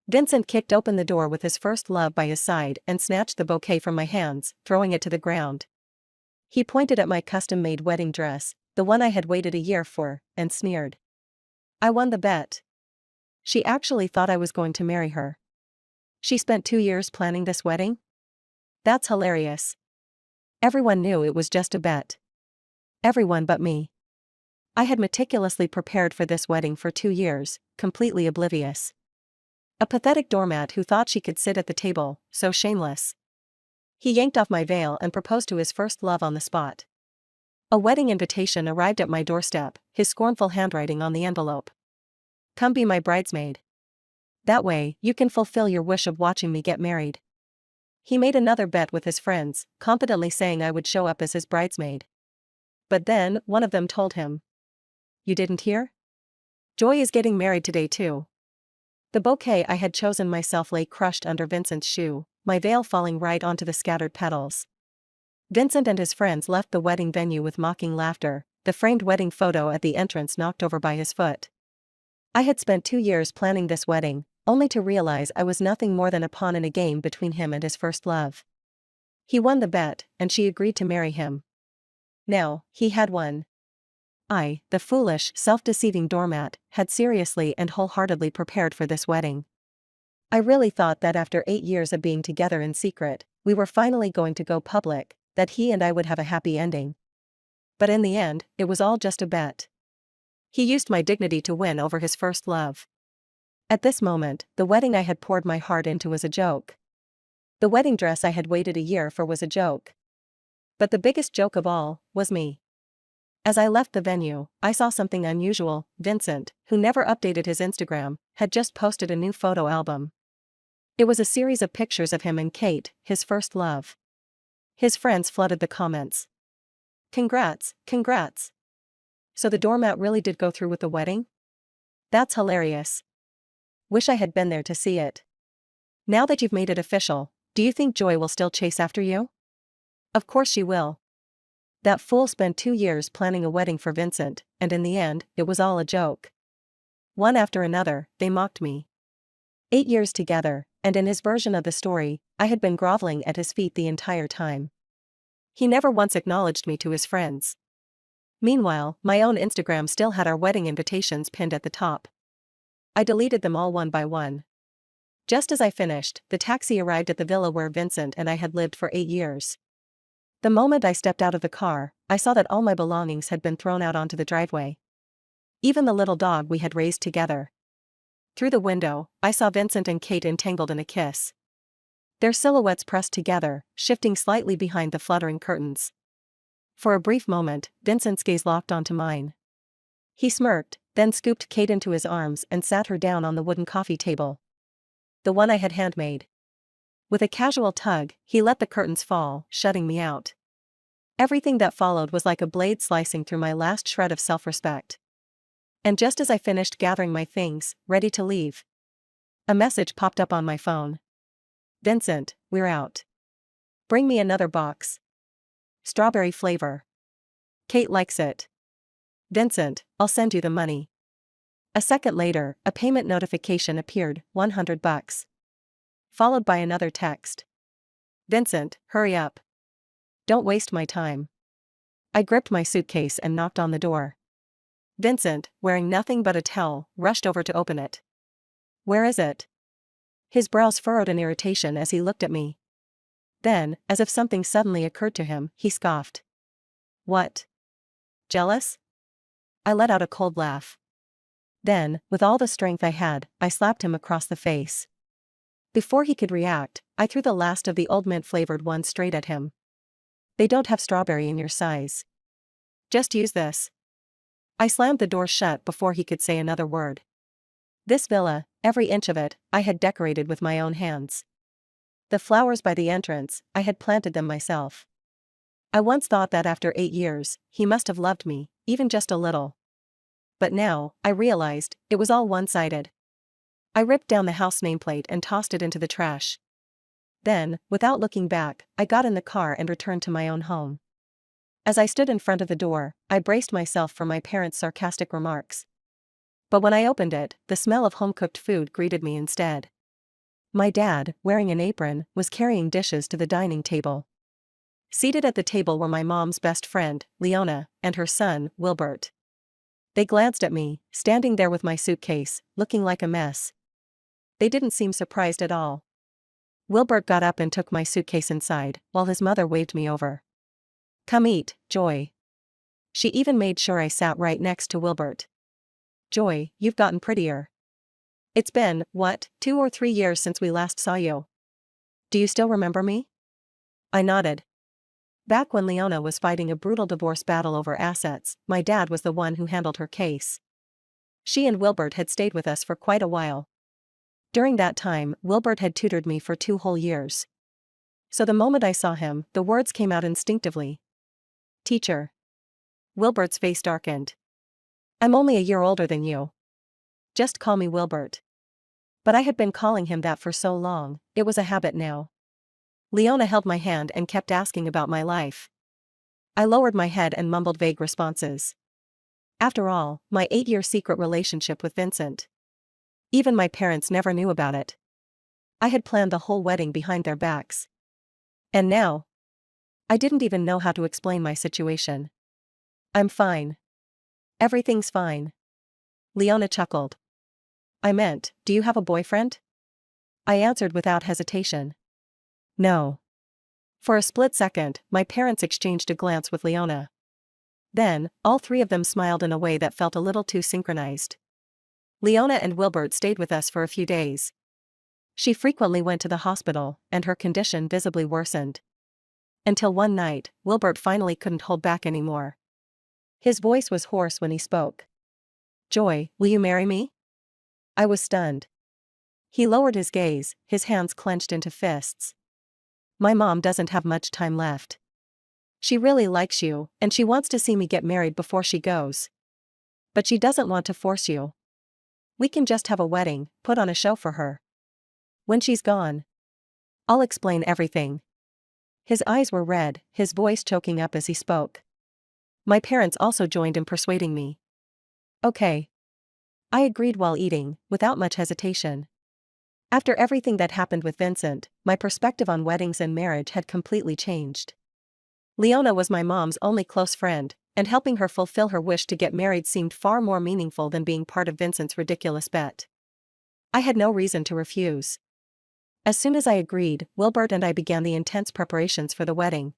Vincent kicked open the door with his first love by his side and snatched the bouquet from my hands, throwing it to the ground. He pointed at my custom-made wedding dress, the one I had waited a year for, and sneered. I won the bet. She actually thought I was going to marry her. She spent 2 years planning this wedding? That's hilarious. Everyone knew it was just a bet. Everyone but me. I had meticulously prepared for this wedding for 2 years, completely oblivious. A pathetic doormat who thought she could sit at the table, so shameless. He yanked off my veil and proposed to his first love on the spot. A wedding invitation arrived at my doorstep, his scornful handwriting on the envelope. Come be my bridesmaid. That way, you can fulfill your wish of watching me get married. He made another bet with his friends, confidently saying I would show up as his bridesmaid. But then, one of them told him. You didn't hear? Joy is getting married today too. The bouquet I had chosen myself lay crushed under Vincent's shoe, my veil falling right onto the scattered petals. Vincent and his friends left the wedding venue with mocking laughter, the framed wedding photo at the entrance knocked over by his foot. I had spent 2 years planning this wedding, only to realize I was nothing more than a pawn in a game between him and his first love. He won the bet, and she agreed to marry him. Now, he had won. I, the foolish, self-deceiving doormat, had seriously and wholeheartedly prepared for this wedding. I really thought that after 8 years of being together in secret, we were finally going to go public, that he and I would have a happy ending. But in the end, it was all just a bet. He used my dignity to win over his first love. At this moment, the wedding I had poured my heart into was a joke. The wedding dress I had waited a year for was a joke. But the biggest joke of all was me. As I left the venue, I saw something unusual. Vincent, who never updated his Instagram, had just posted a new photo album. It was a series of pictures of him and Kate, his first love. His friends flooded the comments. Congrats, congrats. So the doormat really did go through with the wedding? That's hilarious. Wish I had been there to see it. Now that you've made it official, do you think Joy will still chase after you? Of course she will. That fool spent 2 years planning a wedding for Vincent, and in the end, it was all a joke. One after another, they mocked me. 8 years together, and in his version of the story, I had been groveling at his feet the entire time. He never once acknowledged me to his friends. Meanwhile, my own Instagram still had our wedding invitations pinned at the top. I deleted them all one by one. Just as I finished, the taxi arrived at the villa where Vincent and I had lived for 8 years. The moment I stepped out of the car, I saw that all my belongings had been thrown out onto the driveway. Even the little dog we had raised together. Through the window, I saw Vincent and Kate entangled in a kiss. Their silhouettes pressed together, shifting slightly behind the fluttering curtains. For a brief moment, Vincent's gaze locked onto mine. He smirked, then scooped Kate into his arms and sat her down on the wooden coffee table. The one I had handmade. With a casual tug, he let the curtains fall, shutting me out. Everything that followed was like a blade slicing through my last shred of self-respect. And just as I finished gathering my things, ready to leave, a message popped up on my phone. Vincent, we're out. Bring me another box. Strawberry flavor. Kate likes it. Vincent, I'll send you the money. A second later, a payment notification appeared, $100. Followed by another text. Vincent, hurry up. Don't waste my time. I gripped my suitcase and knocked on the door. Vincent, wearing nothing but a towel, rushed over to open it. Where is it? His brows furrowed in irritation as he looked at me. Then, as if something suddenly occurred to him, he scoffed. What? Jealous? I let out a cold laugh. Then, with all the strength I had, I slapped him across the face. Before he could react, I threw the last of the old mint-flavored ones straight at him. They don't have strawberry in your size. Just use this. I slammed the door shut before he could say another word. This villa, every inch of it, I had decorated with my own hands. The flowers by the entrance, I had planted them myself. I once thought that after 8 years, he must have loved me, even just a little. But now, I realized, it was all one-sided. I ripped down the house nameplate and tossed it into the trash. Then, without looking back, I got in the car and returned to my own home. As I stood in front of the door, I braced myself for my parents' sarcastic remarks. But when I opened it, the smell of home-cooked food greeted me instead. My dad, wearing an apron, was carrying dishes to the dining table. Seated at the table were my mom's best friend, Leona, and her son, Wilbert. They glanced at me, standing there with my suitcase, looking like a mess. They didn't seem surprised at all. Wilbert got up and took my suitcase inside, while his mother waved me over. "Come eat, Joy." She even made sure I sat right next to Wilbert. "Joy, you've gotten prettier. It's been, what, 2 or 3 years since we last saw you. Do you still remember me?" I nodded. Back when Leona was fighting a brutal divorce battle over assets, my dad was the one who handled her case. She and Wilbert had stayed with us for quite a while. During that time, Wilbert had tutored me for 2 whole years. So the moment I saw him, the words came out instinctively. "Teacher." Wilbert's face darkened. "I'm only a year older than you. Just call me Wilbert." But I had been calling him that for so long, it was a habit now. Leona held my hand and kept asking about my life. I lowered my head and mumbled vague responses. After all, my 8-year secret relationship with Vincent. Even my parents never knew about it. I had planned the whole wedding behind their backs. And now? I didn't even know how to explain my situation. "I'm fine. Everything's fine." Leona chuckled. "I meant, do you have a boyfriend?" I answered without hesitation. "No." For a split second, my parents exchanged a glance with Leona. Then, all three of them smiled in a way that felt a little too synchronized. Leona and Wilbert stayed with us for a few days. She frequently went to the hospital, and her condition visibly worsened. Until one night, Wilbert finally couldn't hold back anymore. His voice was hoarse when he spoke. "Joy, will you marry me?" I was stunned. He lowered his gaze, his hands clenched into fists. "My mom doesn't have much time left. She really likes you, and she wants to see me get married before she goes. But she doesn't want to force you. We can just have a wedding, put on a show for her. When she's gone, I'll explain everything." His eyes were red, his voice choking up as he spoke. My parents also joined in persuading me. "Okay." I agreed while eating, without much hesitation. After everything that happened with Vincent, my perspective on weddings and marriage had completely changed. Leona was my mom's only close friend, and helping her fulfill her wish to get married seemed far more meaningful than being part of Vincent's ridiculous bet. I had no reason to refuse. As soon as I agreed, Wilbert and I began the intense preparations for the wedding.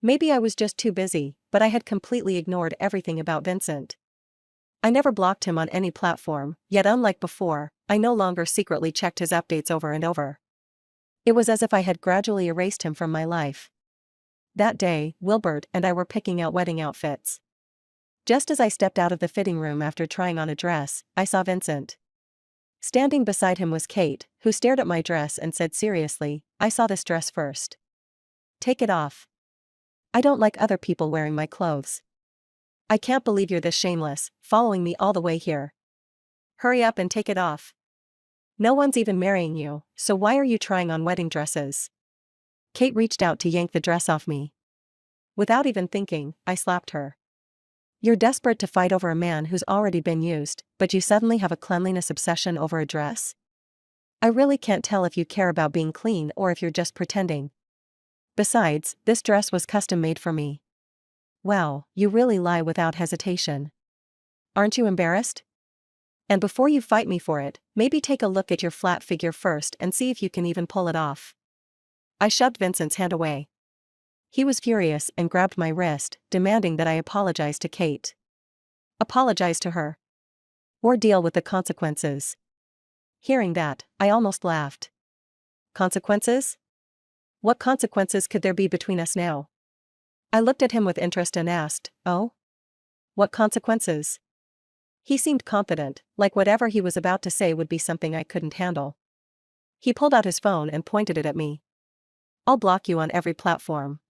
Maybe I was just too busy, but I had completely ignored everything about Vincent. I never blocked him on any platform, yet unlike before, I no longer secretly checked his updates over and over. It was as if I had gradually erased him from my life. That day, Wilbert and I were picking out wedding outfits. Just as I stepped out of the fitting room after trying on a dress, I saw Vincent. Standing beside him was Kate, who stared at my dress and said seriously, "I saw this dress first. Take it off. I don't like other people wearing my clothes. I can't believe you're this shameless, following me all the way here. Hurry up and take it off. No one's even marrying you, so why are you trying on wedding dresses?" Kate reached out to yank the dress off me. Without even thinking, I slapped her. "You're desperate to fight over a man who's already been used, but you suddenly have a cleanliness obsession over a dress? I really can't tell if you care about being clean or if you're just pretending. Besides, this dress was custom made for me." "Wow, you really lie without hesitation. Aren't you embarrassed? And before you fight me for it, maybe take a look at your flat figure first and see if you can even pull it off." I shoved Vincent's hand away. He was furious and grabbed my wrist, demanding that I apologize to Kate. Apologize to her? Or deal with the consequences? Hearing that, I almost laughed. Consequences? What consequences could there be between us now? I looked at him with interest and asked, "Oh? What consequences?" He seemed confident, like whatever he was about to say would be something I couldn't handle. He pulled out his phone and pointed it at me. "I'll block you on every platform.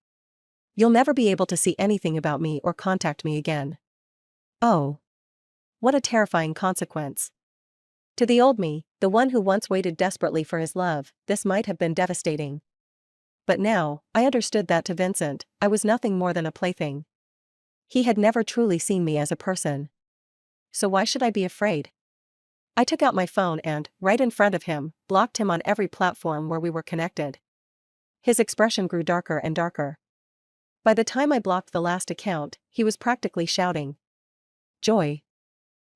You'll never be able to see anything about me or contact me again." Oh. What a terrifying consequence. To the old me, the one who once waited desperately for his love, this might have been devastating. But now, I understood that to Vincent, I was nothing more than a plaything. He had never truly seen me as a person. So why should I be afraid? I took out my phone and, right in front of him, blocked him on every platform where we were connected. His expression grew darker and darker. By the time I blocked the last account, he was practically shouting, "Joy.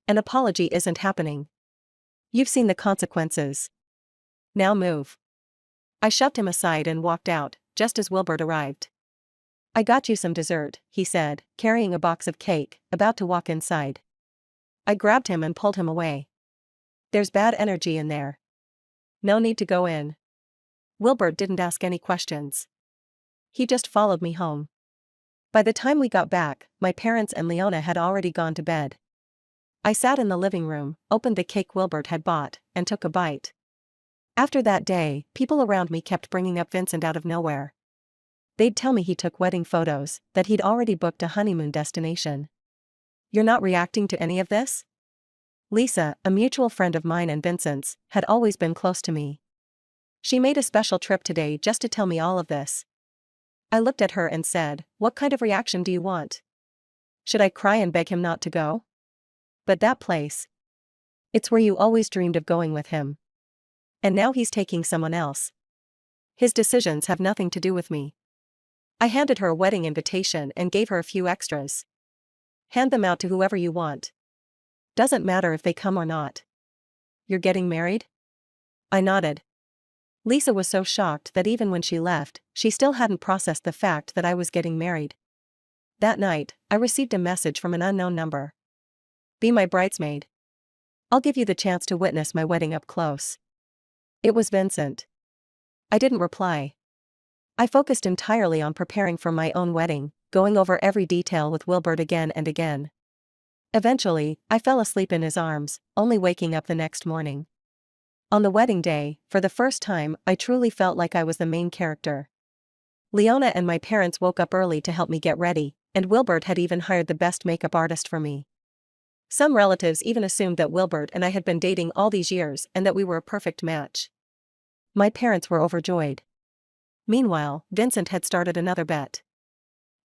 An apology isn't happening. You've seen the consequences. Now move." I shoved him aside and walked out, just as Wilbert arrived. "I got you some dessert," he said, carrying a box of cake, about to walk inside. I grabbed him and pulled him away. "There's bad energy in there. No need to go in." Wilbert didn't ask any questions. He just followed me home. By the time we got back, my parents and Leona had already gone to bed. I sat in the living room, opened the cake Wilbert had bought, and took a bite. After that day, people around me kept bringing up Vincent out of nowhere. They'd tell me he took wedding photos, that he'd already booked a honeymoon destination. "You're not reacting to any of this?" Lisa, a mutual friend of mine and Vincent's, had always been close to me. She made a special trip today just to tell me all of this. I looked at her and said, "What kind of reaction do you want? Should I cry and beg him not to go? But that place. It's where you always dreamed of going with him. And now he's taking someone else. His decisions have nothing to do with me." I handed her a wedding invitation and gave her a few extras. "Hand them out to whoever you want. Doesn't matter if they come or not. You're getting married?" I nodded. Lisa was so shocked that even when she left, she still hadn't processed the fact that I was getting married. That night, I received a message from an unknown number. "Be my bridesmaid. I'll give you the chance to witness my wedding up close." It was Vincent. I didn't reply. I focused entirely on preparing for my own wedding, going over every detail with Wilbert again and again. Eventually, I fell asleep in his arms, only waking up the next morning. On the wedding day, for the first time, I truly felt like I was the main character. Leona and my parents woke up early to help me get ready, and Wilbert had even hired the best makeup artist for me. Some relatives even assumed that Wilbert and I had been dating all these years and that we were a perfect match. My parents were overjoyed. Meanwhile, Vincent had started another bet.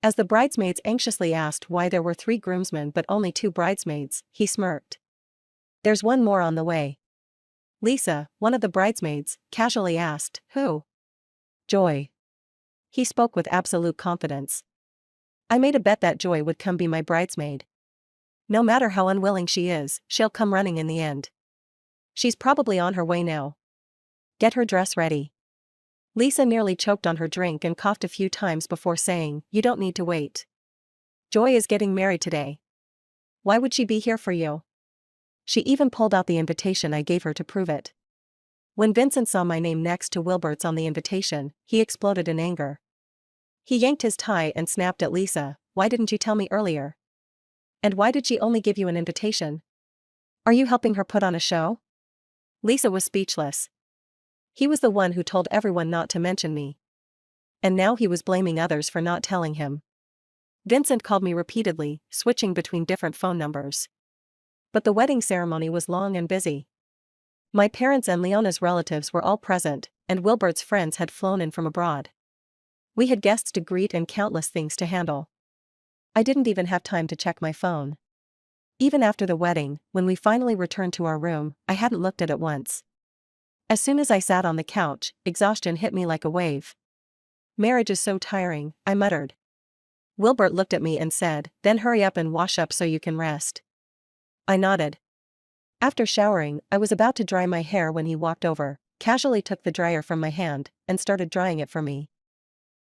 As the bridesmaids anxiously asked why there were 3 groomsmen but only 2 bridesmaids, he smirked. "There's one more on the way." Lisa, one of the bridesmaids, casually asked, "Who?" "Joy." He spoke with absolute confidence. I made a bet that Joy would come be my bridesmaid. No matter how unwilling she is, she'll come running in the end. She's probably on her way now. Get her dress ready. Lisa nearly choked on her drink and coughed a few times before saying, "You don't need to wait. Joy is getting married today. Why would she be here for you?" She even pulled out the invitation I gave her to prove it. When Vincent saw my name next to Wilbert's on the invitation, he exploded in anger. He yanked his tie and snapped at Lisa, "Why didn't you tell me earlier? And why did she only give you an invitation? Are you helping her put on a show?" Lisa was speechless. He was the one who told everyone not to mention me. And now he was blaming others for not telling him. Vincent called me repeatedly, switching between different phone numbers. But the wedding ceremony was long and busy. My parents and Leona's relatives were all present, and Wilbert's friends had flown in from abroad. We had guests to greet and countless things to handle. I didn't even have time to check my phone. Even after the wedding, when we finally returned to our room, I hadn't looked at it once. As soon as I sat on the couch, exhaustion hit me like a wave. "Marriage is so tiring," I muttered. Wilbert looked at me and said, "Then hurry up and wash up so you can rest." I nodded. After showering, I was about to dry my hair when he walked over, casually took the dryer from my hand, and started drying it for me.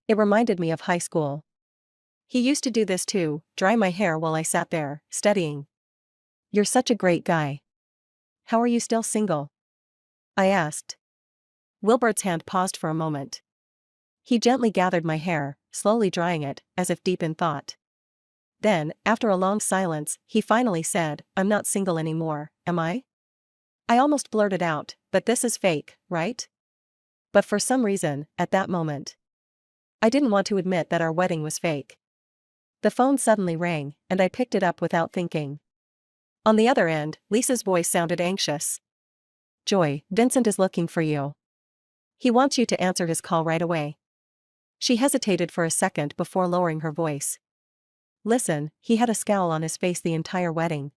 It reminded me of high school. He used to do this too, dry my hair while I sat there, studying. "You're such a great guy. How are you still single?" I asked. Wilbert's hand paused for a moment. He gently gathered my hair, slowly drying it, as if deep in thought. Then, after a long silence, he finally said, "I'm not single anymore, am I?" I almost blurted out, "But this is fake, right?" But for some reason, at that moment, I didn't want to admit that our wedding was fake. The phone suddenly rang, and I picked it up without thinking. On the other end, Lisa's voice sounded anxious. "Joy, Vincent is looking for you. He wants you to answer his call right away." She hesitated for a second before lowering her voice. "Listen, he had a scowl on his face the entire wedding.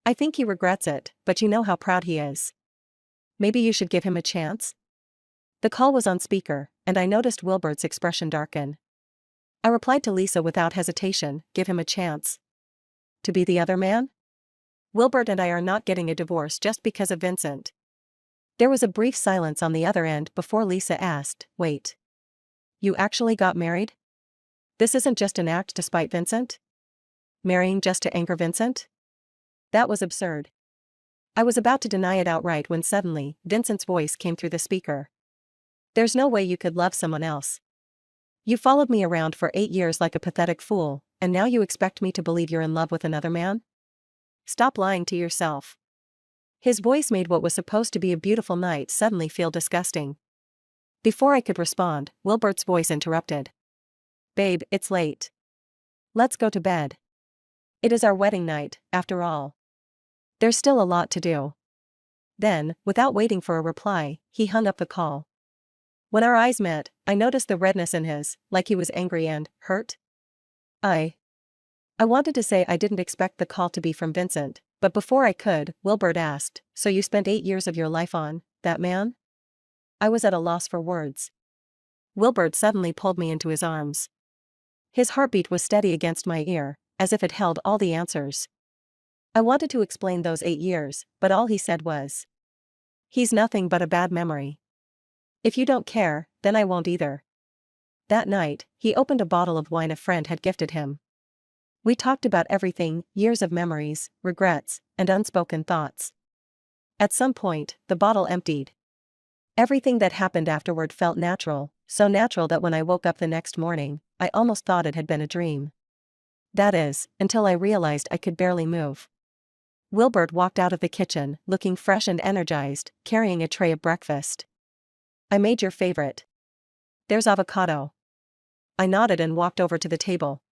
I think he regrets it, but you know how proud he is. Maybe you should give him a chance? The call was on speaker, and I noticed Wilbert's expression darken. I replied to Lisa without hesitation, give him a chance. To be the other man? Wilbert and I are not getting a divorce just because of Vincent. There was a brief silence on the other end before Lisa asked, wait. You actually got married? This isn't just an act to spite Vincent? Marrying just to anger Vincent? That was absurd. I was about to deny it outright when suddenly, Vincent's voice came through the speaker. There's no way you could love someone else. You followed me around for 8 years like a pathetic fool, and now you expect me to believe you're in love with another man? Stop lying to yourself. His voice made what was supposed to be a beautiful night suddenly feel disgusting. Before I could respond, Wilbert's voice interrupted. Babe, it's late. Let's go to bed. It is our wedding night, after all. There's still a lot to do. Then, without waiting for a reply, he hung up the call. When our eyes met, I noticed the redness in his, like he was angry and hurt. I wanted to say I didn't expect the call to be from Vincent, but before I could, Wilbert asked, so you spent 8 years of your life on that man? I was at a loss for words. Wilbert suddenly pulled me into his arms. His heartbeat was steady against my ear, as if it held all the answers. I wanted to explain those 8 years, but all he said was, he's nothing but a bad memory. If you don't care, then I won't either. That night, he opened a bottle of wine a friend had gifted him. We talked about everything, years of memories, regrets, and unspoken thoughts. At some point, the bottle emptied. Everything that happened afterward felt natural, so natural that when I woke up the next morning, I almost thought it had been a dream. That is, until I realized I could barely move. Wilbert walked out of the kitchen, looking fresh and energized, carrying a tray of breakfast. I made your favorite. There's avocado. I nodded and walked over to the table.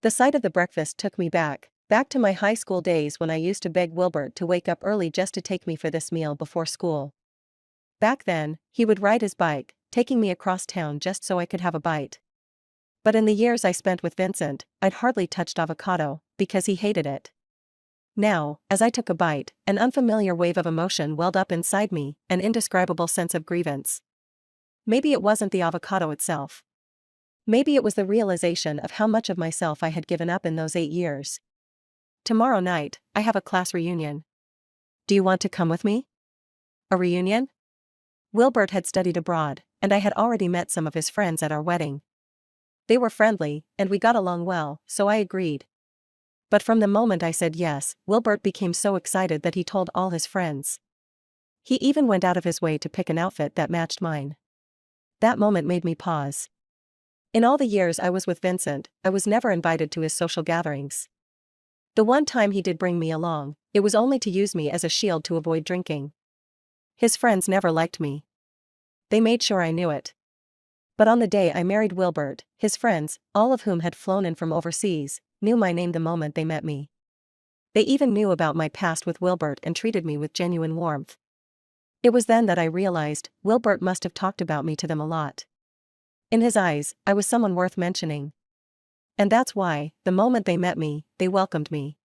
The sight of the breakfast took me back to my high school days when I used to beg Wilbert to wake up early just to take me for this meal before school. Back then, he would ride his bike, taking me across town just so I could have a bite. But in the years I spent with Vincent, I'd hardly touched avocado, because he hated it. Now, as I took a bite, an unfamiliar wave of emotion welled up inside me, an indescribable sense of grievance. Maybe it wasn't the avocado itself. Maybe it was the realization of how much of myself I had given up in those 8 years. Tomorrow night, I have a class reunion. Do you want to come with me? A reunion? Wilbert had studied abroad, and I had already met some of his friends at our wedding. They were friendly, and we got along well, so I agreed. But from the moment I said yes, Wilbert became so excited that he told all his friends. He even went out of his way to pick an outfit that matched mine. That moment made me pause. In all the years I was with Vincent, I was never invited to his social gatherings. The one time he did bring me along, it was only to use me as a shield to avoid drinking. His friends never liked me. They made sure I knew it. But on the day I married Wilbert, his friends, all of whom had flown in from overseas, knew my name the moment they met me. They even knew about my past with Wilbert and treated me with genuine warmth. It was then that I realized, Wilbert must have talked about me to them a lot. In his eyes, I was someone worth mentioning. And that's why, the moment they met me, they welcomed me.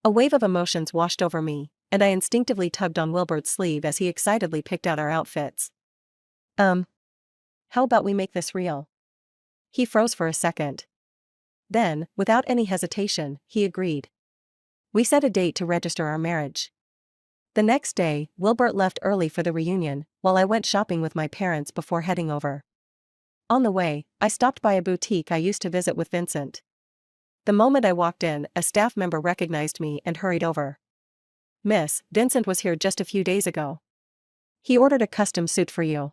A wave of emotions washed over me, and I instinctively tugged on Wilbert's sleeve as he excitedly picked out our outfits. How about we make this real? He froze for a second. Then, without any hesitation, he agreed. We set a date to register our marriage. The next day, Wilbert left early for the reunion, while I went shopping with my parents before heading over. On the way, I stopped by a boutique I used to visit with Vincent. The moment I walked in, a staff member recognized me and hurried over. Miss, Vincent was here just a few days ago. He ordered a custom suit for you.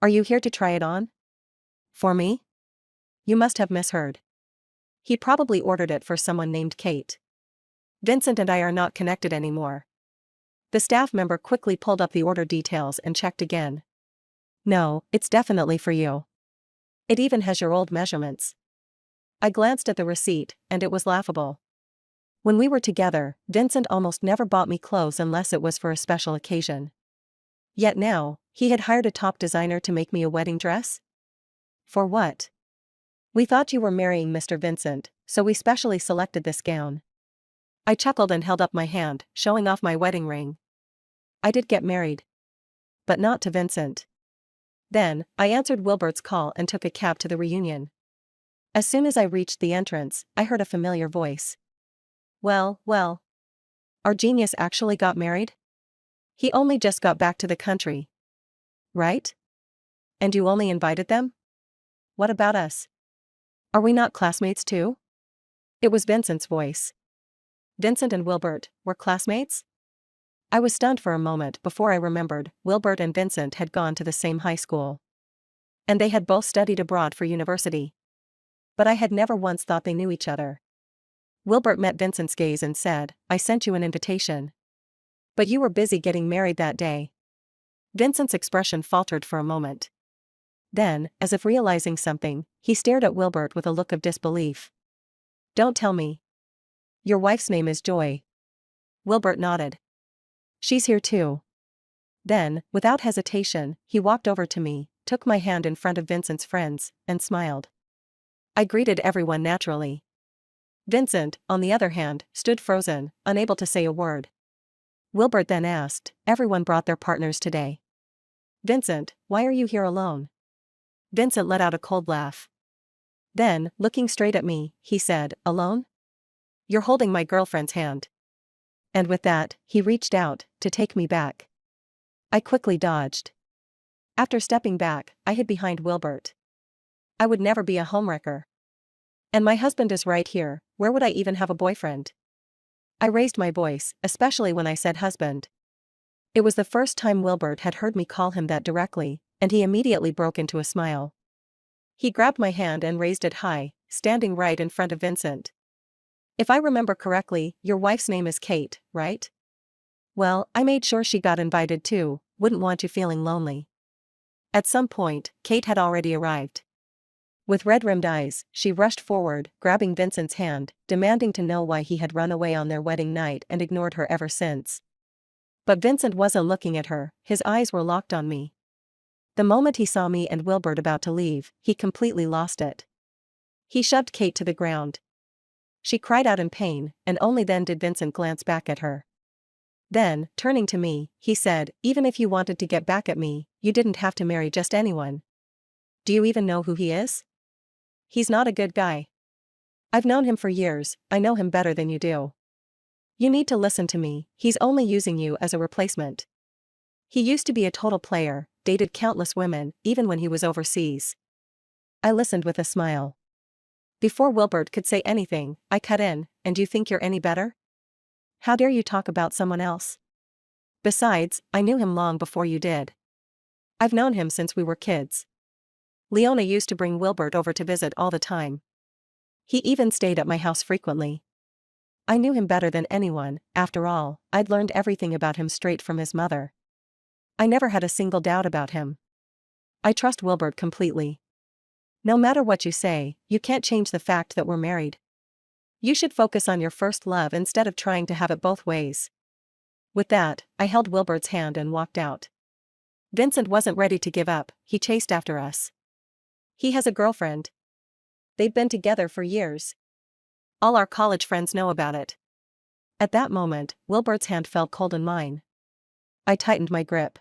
Are you here to try it on? For me? You must have misheard. He probably ordered it for someone named Kate. Vincent and I are not connected anymore. The staff member quickly pulled up the order details and checked again. No, it's definitely for you. It even has your old measurements. I glanced at the receipt, and it was laughable. When we were together, Vincent almost never bought me clothes unless it was for a special occasion. Yet now, he had hired a top designer to make me a wedding dress? For what? We thought you were marrying Mr. Vincent, so we specially selected this gown. I chuckled and held up my hand, showing off my wedding ring. I did get married. But not to Vincent. Then, I answered Wilbert's call and took a cab to the reunion. As soon as I reached the entrance, I heard a familiar voice. Well, well. Our genius actually got married? He only just got back to the country. Right? And you only invited them? What about us? Are we not classmates too? It was Vincent's voice. Vincent and Wilbert were classmates? I was stunned for a moment before I remembered Wilbert and Vincent had gone to the same high school. And they had both studied abroad for university. But I had never once thought they knew each other. Wilbert met Vincent's gaze and said, I sent you an invitation. But you were busy getting married that day. Vincent's expression faltered for a moment. Then, as if realizing something, he stared at Wilbert with a look of disbelief. Don't tell me. Your wife's name is Joy. Wilbert nodded. She's here too. Then, without hesitation, he walked over to me, took my hand in front of Vincent's friends, and smiled. I greeted everyone naturally. Vincent, on the other hand, stood frozen, unable to say a word. Wilbert then asked, everyone brought their partners today. Vincent, why are you here alone? Vincent let out a cold laugh. Then, looking straight at me, he said, alone? You're holding my girlfriend's hand. And with that, he reached out to take me back. I quickly dodged. After stepping back, I hid behind Wilbert. I would never be a homewrecker. And my husband is right here, where would I even have a boyfriend? I raised my voice, especially when I said husband. It was the first time Wilbert had heard me call him that directly, and he immediately broke into a smile. He grabbed my hand and raised it high, standing right in front of Vincent. If I remember correctly, your wife's name is Kate, right? Well, I made sure she got invited too, wouldn't want you feeling lonely. At some point, Kate had already arrived. With red-rimmed eyes, she rushed forward, grabbing Vincent's hand, demanding to know why he had run away on their wedding night and ignored her ever since. But Vincent wasn't looking at her, his eyes were locked on me. The moment he saw me and Wilbert about to leave, he completely lost it. He shoved Kate to the ground. She cried out in pain, and only then did Vincent glance back at her. Then, turning to me, he said, even if you wanted to get back at me, you didn't have to marry just anyone. Do you even know who he is? He's not a good guy. I've known him for years, I know him better than you do. You need to listen to me, he's only using you as a replacement. He used to be a total player, dated countless women, even when he was overseas. I listened with a smile. Before Wilbert could say anything, I cut in, and you think you're any better? How dare you talk about someone else? Besides, I knew him long before you did. I've known him since we were kids. Leona used to bring Wilbert over to visit all the time. He even stayed at my house frequently. I knew him better than anyone, after all, I'd learned everything about him straight from his mother. I never had a single doubt about him. I trust Wilbert completely. No matter what you say, you can't change the fact that we're married. You should focus on your first love instead of trying to have it both ways. With that, I held Wilbert's hand and walked out. Vincent wasn't ready to give up, he chased after us. He has a girlfriend. They've been together for years. All our college friends know about it. At that moment, Wilbert's hand felt cold in mine. I tightened my grip.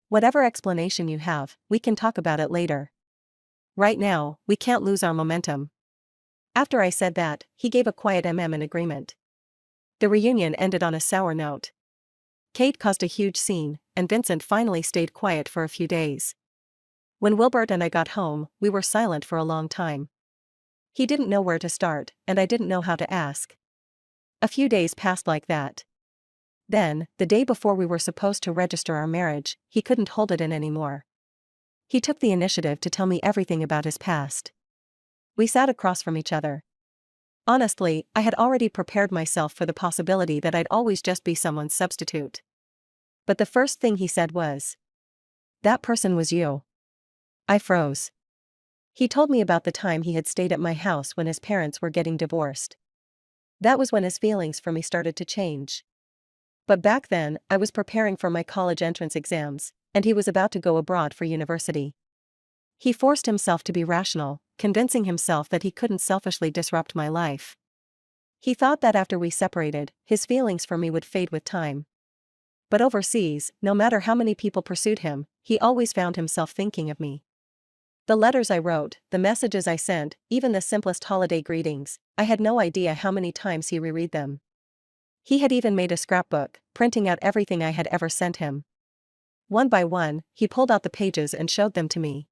Whatever explanation you have, we can talk about it later. Right now, we can't lose our momentum. After I said that, he gave a quiet in agreement. The reunion ended on a sour note. Kate caused a huge scene, and Vincent finally stayed quiet for a few days. When Wilbert and I got home, we were silent for a long time. He didn't know where to start, and I didn't know how to ask. A few days passed like that. Then, the day before we were supposed to register our marriage, he couldn't hold it in anymore. He took the initiative to tell me everything about his past. We sat across from each other. Honestly, I had already prepared myself for the possibility that I'd always just be someone's substitute. But the first thing he said was, "That person was you." I froze. He told me about the time he had stayed at my house when his parents were getting divorced. That was when his feelings for me started to change. But back then, I was preparing for my college entrance exams, and he was about to go abroad for university. He forced himself to be rational, convincing himself that he couldn't selfishly disrupt my life. He thought that after we separated, his feelings for me would fade with time. But overseas, no matter how many people pursued him, he always found himself thinking of me. The letters I wrote, the messages I sent, even the simplest holiday greetings, I had no idea how many times he reread them. He had even made a scrapbook, printing out everything I had ever sent him. One by one, he pulled out the pages and showed them to me.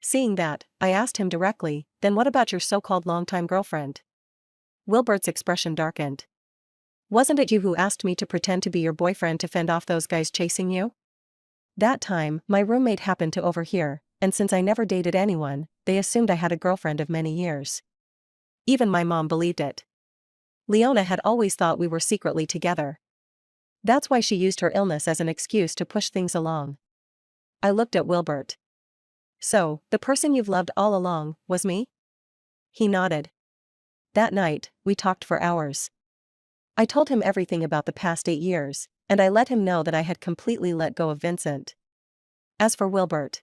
Seeing that, I asked him directly, "Then what about your so-called longtime girlfriend?" Wilbert's expression darkened. "Wasn't it you who asked me to pretend to be your boyfriend to fend off those guys chasing you?" That time, my roommate happened to overhear, and since I never dated anyone, they assumed I had a girlfriend of many years. Even my mom believed it. Leona had always thought we were secretly together. That's why she used her illness as an excuse to push things along. I looked at Wilbert. "So, the person you've loved all along, was me?" He nodded. That night, we talked for hours. I told him everything about the past 8 years, and I let him know that I had completely let go of Vincent. As for Wilbert,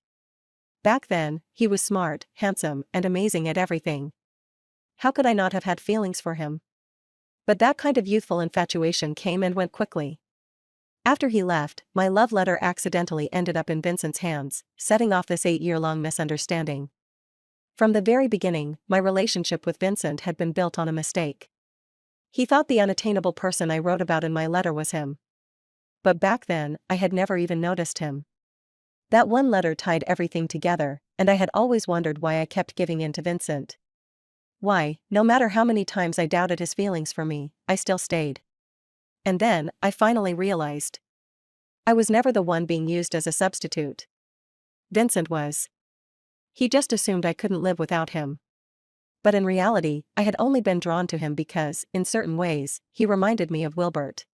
back then, he was smart, handsome, and amazing at everything. How could I not have had feelings for him? But that kind of youthful infatuation came and went quickly. After he left, my love letter accidentally ended up in Vincent's hands, setting off this 8-year-long misunderstanding. From the very beginning, my relationship with Vincent had been built on a mistake. He thought the unattainable person I wrote about in my letter was him. But back then, I had never even noticed him. That one letter tied everything together, and I had always wondered why I kept giving in to Vincent. Why, no matter how many times I doubted his feelings for me, I still stayed. And then, I finally realized. I was never the one being used as a substitute. Vincent was. He just assumed I couldn't live without him. But in reality, I had only been drawn to him because, in certain ways, he reminded me of Wilbert.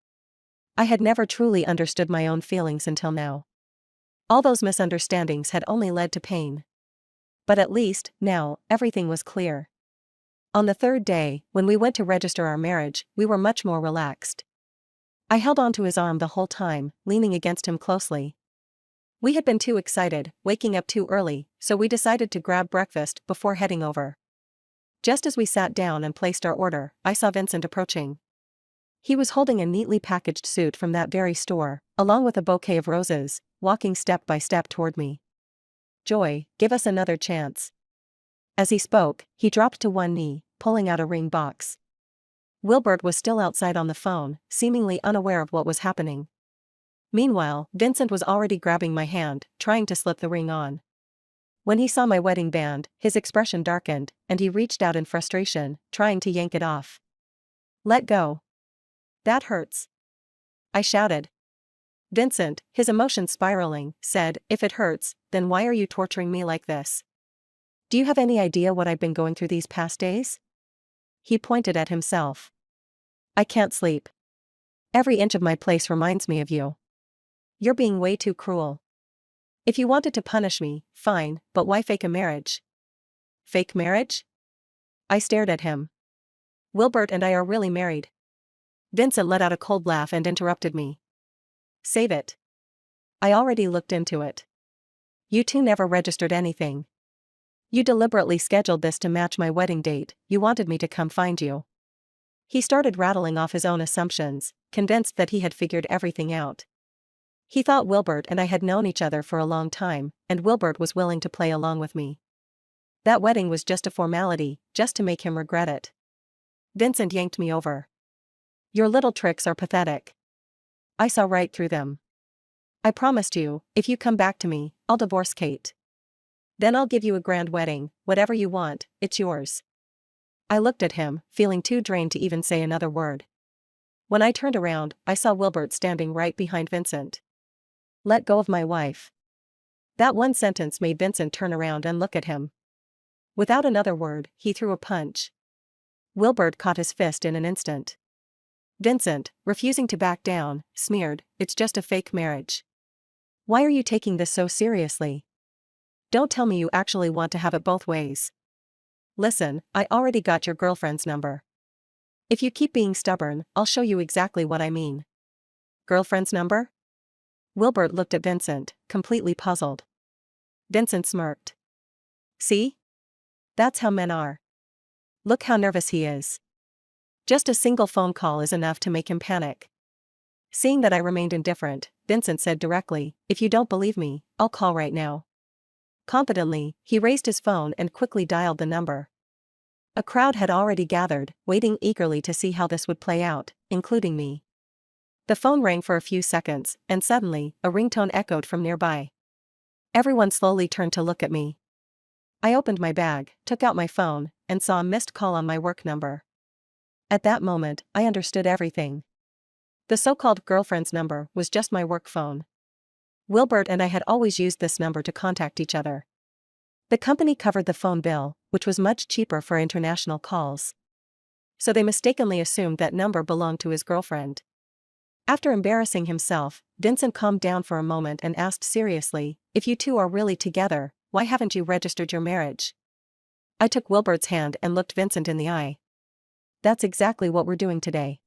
I had never truly understood my own feelings until now. All those misunderstandings had only led to pain. But at least, now, everything was clear. On the third day, when we went to register our marriage, we were much more relaxed. I held onto his arm the whole time, leaning against him closely. We had been too excited, waking up too early, so we decided to grab breakfast before heading over. Just as we sat down and placed our order, I saw Vincent approaching. He was holding a neatly packaged suit from that very store, along with a bouquet of roses, walking step by step toward me. "Joy, give us another chance." As he spoke, he dropped to one knee, pulling out a ring box. Wilbert was still outside on the phone, seemingly unaware of what was happening. Meanwhile, Vincent was already grabbing my hand, trying to slip the ring on. When he saw my wedding band, his expression darkened, and he reached out in frustration, trying to yank it off. "Let go. That hurts," I shouted. Vincent, his emotions spiraling, said, "If it hurts, then why are you torturing me like this? Do you have any idea what I've been going through these past days?" He pointed at himself. "I can't sleep. Every inch of my place reminds me of you. You're being way too cruel. If you wanted to punish me, fine, but why fake a marriage?" "Fake marriage?" I stared at him. "Wilbert and I are really married." Vincent let out a cold laugh and interrupted me. "Save it. I already looked into it. You two never registered anything. You deliberately scheduled this to match my wedding date. You wanted me to come find you." He started rattling off his own assumptions, convinced that he had figured everything out. He thought Wilbert and I had known each other for a long time, and Wilbert was willing to play along with me. That wedding was just a formality, just to make him regret it. Vincent yanked me over. "Your little tricks are pathetic." I saw right through them. "I promised you, if you come back to me, I'll divorce Kate. Then I'll give you a grand wedding, whatever you want, it's yours." I looked at him, feeling too drained to even say another word. When I turned around, I saw Wilbert standing right behind Vincent. "Let go of my wife." That one sentence made Vincent turn around and look at him. Without another word, he threw a punch. Wilbert caught his fist in an instant. Vincent, refusing to back down, sneered, "It's just a fake marriage. Why are you taking this so seriously? Don't tell me you actually want to have it both ways. Listen, I already got your girlfriend's number. If you keep being stubborn, I'll show you exactly what I mean." "Girlfriend's number?" Wilbert looked at Vincent, completely puzzled. Vincent smirked. "See? That's how men are. Look how nervous he is. Just a single phone call is enough to make him panic. Seeing that I remained indifferent, Vincent said directly, "If you don't believe me, I'll call right now." Confidently, he raised his phone and quickly dialed the number. A crowd had already gathered, waiting eagerly to see how this would play out, including me. The phone rang for a few seconds, and suddenly, a ringtone echoed from nearby. Everyone slowly turned to look at me. I opened my bag, took out my phone, and saw a missed call on my work number. At that moment, I understood everything. The so-called girlfriend's number was just my work phone. Wilbert and I had always used this number to contact each other. The company covered the phone bill, which was much cheaper for international calls. So they mistakenly assumed that number belonged to his girlfriend. After embarrassing himself, Vincent calmed down for a moment and asked seriously, "If you two are really together, why haven't you registered your marriage?" I took Wilbert's hand and looked Vincent in the eye. "That's exactly what we're doing today.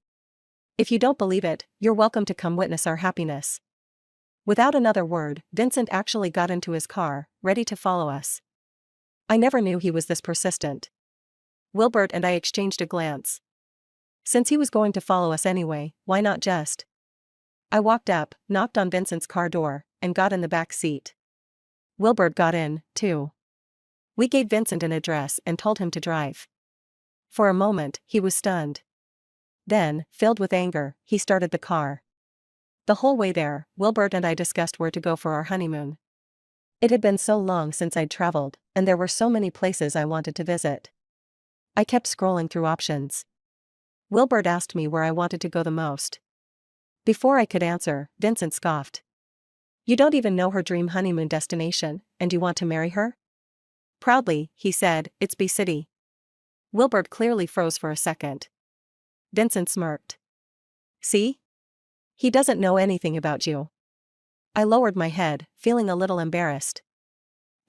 If you don't believe it, you're welcome to come witness our happiness." Without another word, Vincent actually got into his car, ready to follow us. I never knew he was this persistent. Wilbert and I exchanged a glance. Since he was going to follow us anyway, why not just? I walked up, knocked on Vincent's car door, and got in the back seat. Wilbert got in, too. We gave Vincent an address and told him to drive. For a moment, he was stunned. Then, filled with anger, he started the car. The whole way there, Wilbert and I discussed where to go for our honeymoon. It had been so long since I'd traveled, and there were so many places I wanted to visit. I kept scrolling through options. Wilbert asked me where I wanted to go the most. Before I could answer, Vincent scoffed. "You don't even know her dream honeymoon destination, and you want to marry her?" Proudly, he said, "It's B City." Wilbert clearly froze for a second. Vincent smirked. "See? He doesn't know anything about you." I lowered my head, feeling a little embarrassed.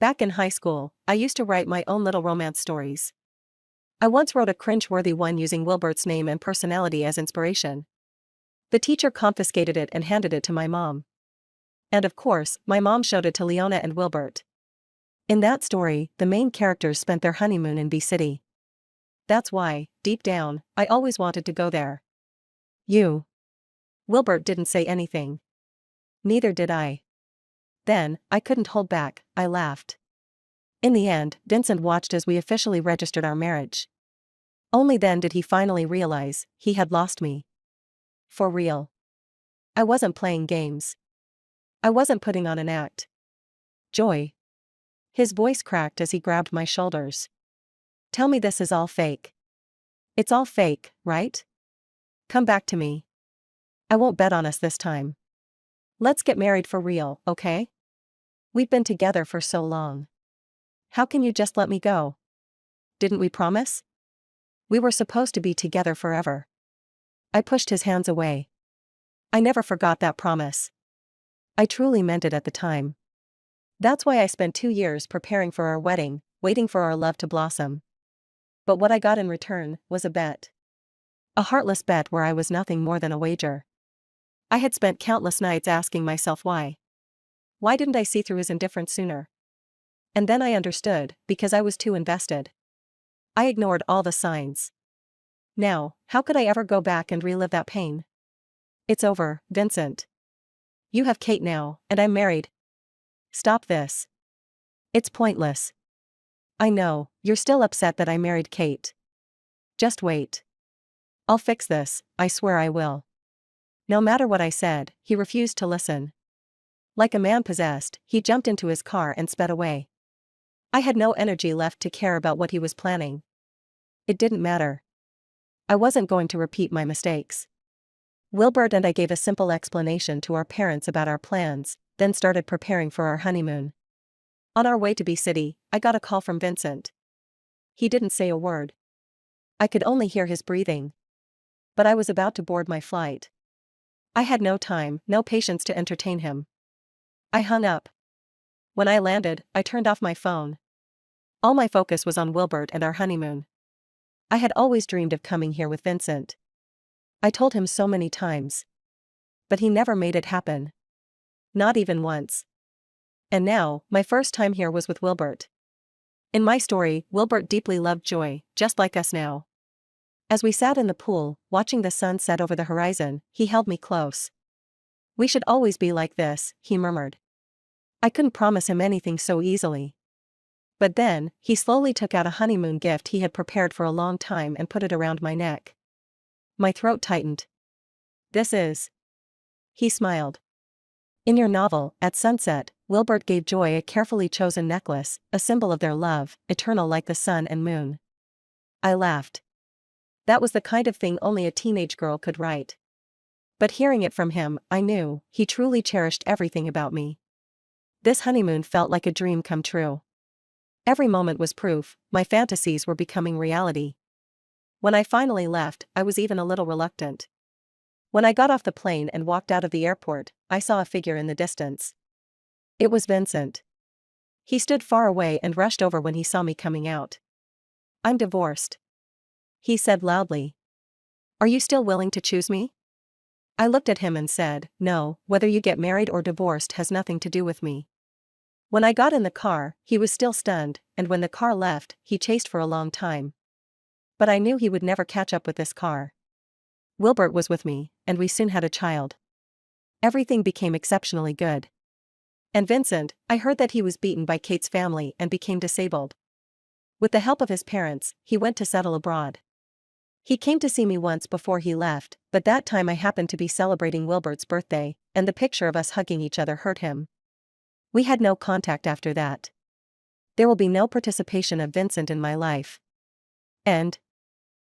Back in high school, I used to write my own little romance stories. I once wrote a cringe-worthy one using Wilbert's name and personality as inspiration. The teacher confiscated it and handed it to my mom. And of course, my mom showed it to Leona and Wilbert. In that story, the main characters spent their honeymoon in B City. That's why, deep down, I always wanted to go there. You. Wilbert didn't say anything. Neither did I. Then, I couldn't hold back, I laughed. In the end, Vincent watched as we officially registered our marriage. Only then did he finally realize he had lost me. For real. I wasn't playing games. I wasn't putting on an act. Joy. His voice cracked as he grabbed my shoulders. "Tell me this is all fake." "It's all fake, right? Come back to me. I won't bet on us this time. Let's get married for real, okay? We've been together for so long. How can you just let me go? Didn't we promise? We were supposed to be together forever." I pushed his hands away. I never forgot that promise. I truly meant it at the time. That's why I spent 2 years preparing for our wedding, waiting for our love to blossom. But what I got in return was a bet. A heartless bet where I was nothing more than a wager. I had spent countless nights asking myself why. Why didn't I see through his indifference sooner? And then I understood, because I was too invested. I ignored all the signs. Now, how could I ever go back and relive that pain? It's over, Vincent. You have Kate now, and I'm married. Stop this. It's pointless. I know, you're still upset that I married Kate. Just wait. I'll fix this, I swear I will. No matter what I said, he refused to listen. Like a man possessed, he jumped into his car and sped away. I had no energy left to care about what he was planning. It didn't matter. I wasn't going to repeat my mistakes. Wilbert and I gave a simple explanation to our parents about our plans, then started preparing for our honeymoon. On our way to B City, I got a call from Vincent. He didn't say a word. I could only hear his breathing. But I was about to board my flight. I had no time, no patience to entertain him. I hung up. When I landed, I turned off my phone. All my focus was on Wilbert and our honeymoon. I had always dreamed of coming here with Vincent. I told him so many times. But he never made it happen. Not even once. And now, my first time here was with Wilbert. In my story, Wilbert deeply loved Joy, just like us now. As we sat in the pool, watching the sun set over the horizon, he held me close. "We should always be like this," he murmured. I couldn't promise him anything so easily. But then, he slowly took out a honeymoon gift he had prepared for a long time and put it around my neck. My throat tightened. "This is..." He smiled. "In your novel, At Sunset, Wilbert gave Joy a carefully chosen necklace, a symbol of their love, eternal like the sun and moon." I laughed. That was the kind of thing only a teenage girl could write. But hearing it from him, I knew he truly cherished everything about me. This honeymoon felt like a dream come true. Every moment was proof my fantasies were becoming reality. When I finally left, I was even a little reluctant. When I got off the plane and walked out of the airport, I saw a figure in the distance. It was Vincent. He stood far away and rushed over when he saw me coming out. "I'm divorced," he said loudly. "Are you still willing to choose me?" I looked at him and said, "No, whether you get married or divorced has nothing to do with me." When I got in the car, he was still stunned, and when the car left, he chased for a long time. But I knew he would never catch up with this car. Wilbert was with me, and we soon had a child. Everything became exceptionally good. And Vincent, I heard that he was beaten by Kate's family and became disabled. With the help of his parents, he went to settle abroad. He came to see me once before he left, but that time I happened to be celebrating Wilbert's birthday, and the picture of us hugging each other hurt him. We had no contact after that. There will be no participation of Vincent in my life. End.